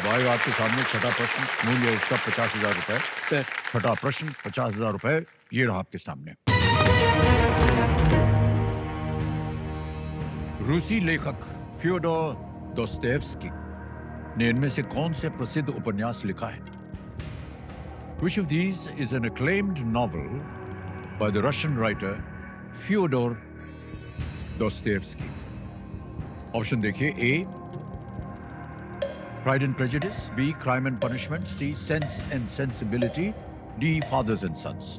भाई आपके सामने छठा प्रश्न, मूल्य है इसका 50,000 रुपए। सर छठा प्रश्न 50,000 रुपए, ये रहा आपके सामने। रूसी लेखक फ्योडोर दोस्तोयेवस्की ने इनमें से कौन से प्रसिद्ध उपन्यास लिखा है? Which of these is an acclaimed novel by the Russian writer Fyodor Dostoevsky? Option देखिए। ए Pride and Prejudice, B Crime and Punishment, C Sense and Sensibility, D Fathers and Sons.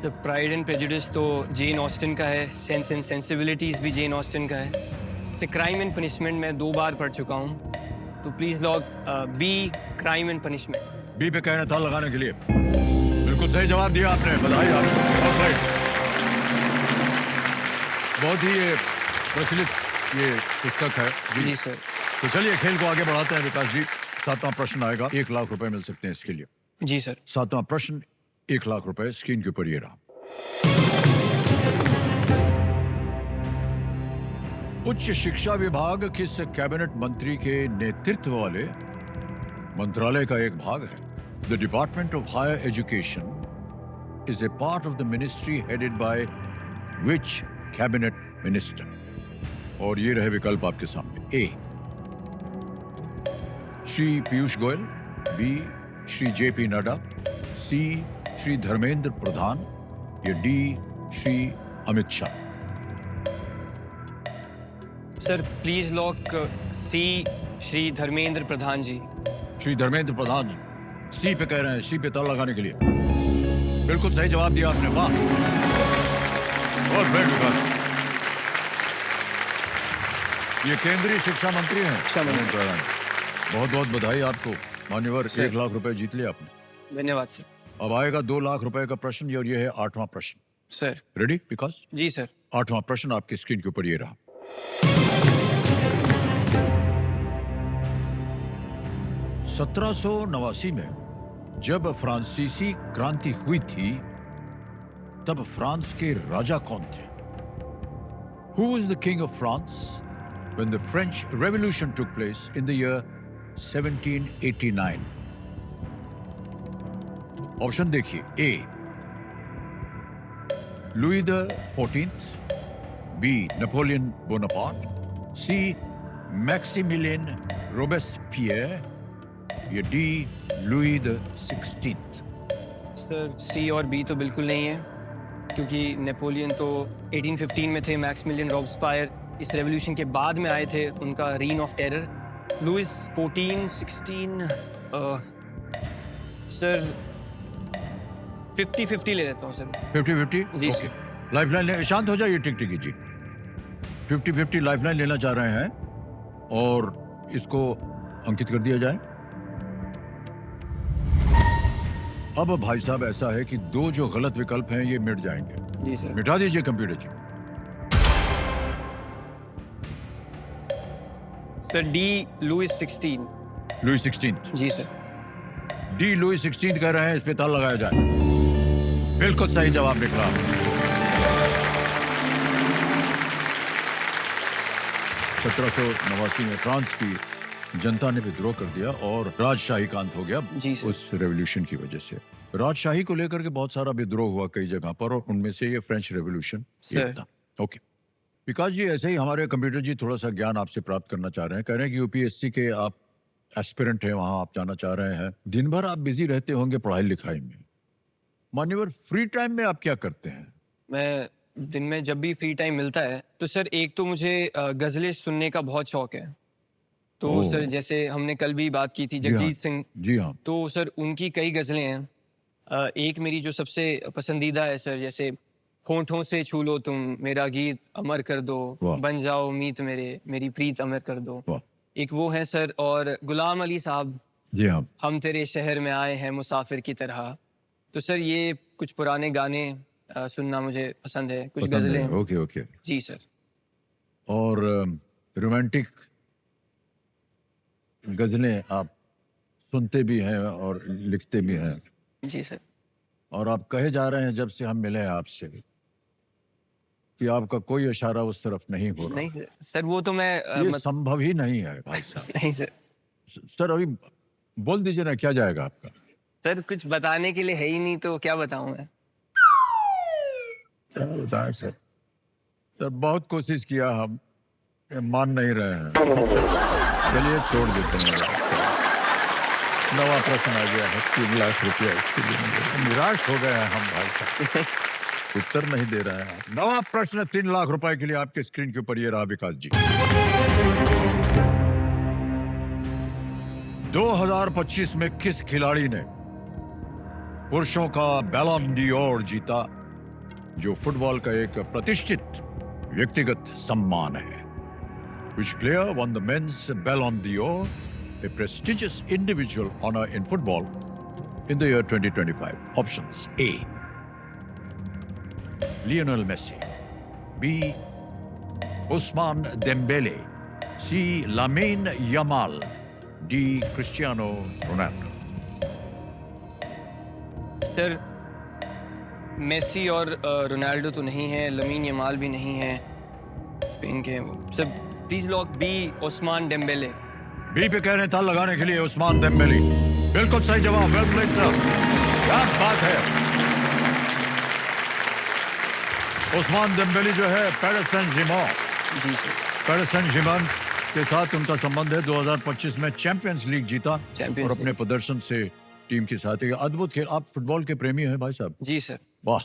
Sir pride and prejudice तो Jane Austen का है, sense and sensibilities भी Jane Austen का है। Sir crime and punishment मैं 2 बार पढ़ चुका हूँ, तो please lock B crime and punishment. B पे कहना था लगाने के लिए। बिल्कुल सही जवाब दिया आपने, बधाई आपको। बहुत ही प्रचलित ये पुस्तक है जी सर। तो चलिए खेल को आगे बढ़ाते हैं विकास जी। 7वां प्रश्न आएगा, 1 लाख रुपए मिल सकते हैं इसके लिए। जी सर। 7वां प्रश्न 1 लाख रुपए, स्क्रीन के ऊपर ये रहा। उच्च शिक्षा विभाग किस कैबिनेट मंत्री के नेतृत्व वाले मंत्रालय का एक भाग है? The department of higher education is a part of the ministry headed by which cabinet minister? और ये रहे विकल्प आपके सामने। A Shri Piyush Goyal, B Shri JP Nadda, C Shri Dharmendra Pradhan, या D Shri Amit Shah? Sir please lock C Shri Dharmendra Pradhan ji. Shri Dharmendra Pradhan ji C पे कह रहे हैं, सी पे ताला लगाने के लिए। बिल्कुल सही जवाब दिया आपने, वाह। और ये केंद्रीय शिक्षा मंत्री हैं धर्मेंद्र प्रधान। बहुत बहुत बधाई आपको मान्यवर, 1 लाख रुपए जीत लिया आपने। धन्यवाद सर। अब आएगा 2 लाख रुपए का प्रश्न, और ये है 8वां प्रश्न। सर रेडी विकास? जी सर। 8वां प्रश्न आपकी स्क्रीन के ऊपर ये रहा। 1789 में जब फ्रांसीसी क्रांति हुई थी, तब फ्रांस के राजा कौन थे? Who was the king of France when the French Revolution took place in the year 1789? Option देखिए। A Louis the 14th, B Napoleon Bonaparte, C Maximilien Robespierre, या D Louis the 16th? Sir C और B तो बिल्कुल नहीं है, क्योंकि Napoleon तो 1815 में थे, मैक्सिमिलियन रॉबस्पायर इस रेवोल्यूशन के बाद में आए थे, उनका reign of terror. Louis 14, 16, sir 50-50 ले लेता हूँ सर। 50-50? जी ओके, लाइफलाइन ले, शांत हो जाइए टिकटिकी जी। 50-50 लाइफलाइन लेना चाह रहे हैं और इसको अंकित कर दिया जाए। अब भाई साहब ऐसा है कि 2 जो गलत विकल्प हैं ये मिट जाएंगे। जी सर। मिटा दीजिए computer ji. Sir D Louis 16। Louis 16? जी सर। डी लुई 16 कह रहे हैं, इस पे ताला लगाया जाए। बिल्कुल सही जवाब निकला। 1789 में फ्रांस की जनता ने विद्रोह कर दिया और राजशाही का अंत हो गया उस रेवोल्यूशन की वजह से। राजशाही को लेकर के बहुत सारा विद्रोह हुआ कई जगह पर, और उनमें से ये फ्रेंच रेवोल्यूशन एक था। ओके विकास जी, ऐसे ही हमारे कंप्यूटर जी थोड़ा सा ज्ञान आपसे प्राप्त करना चाह रहे हैं। कह रहे हैं कि यूपीएससी के आप एस्पिरेंट हैं, वहां आप जाना चाह रहे हैं। दिन भर आप बिजी रहते होंगे पढ़ाई लिखाई में, मान्यवर फ्री टाइम में आप क्या करते हैं? मैं दिन में जब भी फ्री टाइम मिलता है तो सर एक तो मुझे गज़लें सुनने का बहुत शौक है। तो सर जैसे हमने कल भी बात की थी जगजीत सिंह। जी हाँ। तो सर उनकी कई गज़लें हैं। एक मेरी जो सबसे पसंदीदा है सर, जैसे होठों से छू लो तुम मेरा गीत अमर कर दो, बन जाओ मीत मेरे मेरी प्रीत अमर कर दो। एक वो है सर, और गुलाम अली साहब, जी हाँ, हम तेरे शहर में आए हैं मुसाफिर की तरह। तो सर ये कुछ पुराने गाने सुनना मुझे पसंद है, कुछ गज़लें। ओके ओके जी सर। और रोमांटिक गज़लें आप सुनते भी हैं और लिखते भी हैं? जी सर। और आप कहे जा रहे हैं जब से हम मिले हैं आपसे कि आपका कोई इशारा उस तरफ नहीं हो रहा। नहीं सर, वो तो मैं ये संभव ही नहीं है भाई साहब। नहीं सर। सर अभी बोल दीजिए ना, क्या जाएगा आपका? सर कुछ बताने के लिए है ही नहीं, तो क्या बताऊं मैं? क्या बताएं सर? सर बहुत कोशिश किया हम, ये मान नहीं रहे हैं। चलिए छोड़ देते हैं। नवा प्रश्न आ गया है, 3 लाख रुपया इसके लिए निराश हो गए हैं हम भाई साहब। उत्तर नहीं दे रहे हैं। नवा प्रश्न 3 लाख रुपए के लिए आपके स्क्रीन के ऊपर ये रहा विकास जी। 2025 में किस खिलाड़ी ने पुरुषों का बैलन डी'ओर जीता, जो फुटबॉल का एक प्रतिष्ठित व्यक्तिगत सम्मान है? Which player won the men's Ballon d'Or, a prestigious individual honor in football, in the year 2025? Options: A. Lionel Messi, B. Ousmane Dembele, C. Lamine Yamal, D. Cristiano Ronaldo. Sir Messi और Ronaldo तो नहीं है, lamin Yamal भी नहीं है, Spain के sir. Please lock B, Ousmane Dembele. B पे कह रहे हैं, ताल लगाने के लिए उस्मान डेम्बेले। बिल्कुल सही जवाब, वेल प्लेड सर, क्या बात है। उस्मान डेम्बेले जो है पेरिस सेंट-जर्मेन, जी सर, पेरिस सेंट-जर्मेन के साथ उनका संबंध है। 2025 में चैंपियंस लीग जीता और अपने प्रदर्शन से टीम के साथ एक अद्भुत खेल। आप फुटबॉल के प्रेमी हैं भाई साहब? जी सर। वाह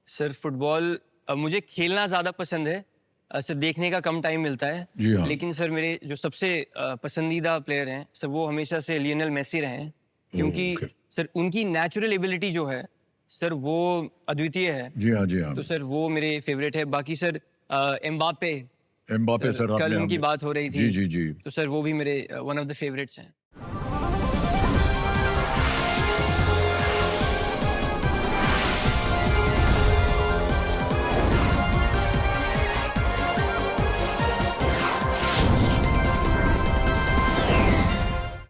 सर फुटबॉल मुझे खेलना ज़्यादा पसंद है, सर देखने का कम टाइम मिलता है। जी हाँ। लेकिन सर मेरे जो सबसे पसंदीदा प्लेयर हैं सर, वो हमेशा से लियोनेल मेसी रहे हैं, क्योंकि सर उनकी नेचुरल एबिलिटी जो है सर वो अद्वितीय है। जी हाँ, जी हाँ। तो सर वो मेरे फेवरेट है। बाकी सर एम्बापे सर कल उनकी बात हो रही थी, जी जी जी। तो सर वो भी मेरे वन ऑफ द फेवरेट्स हैं।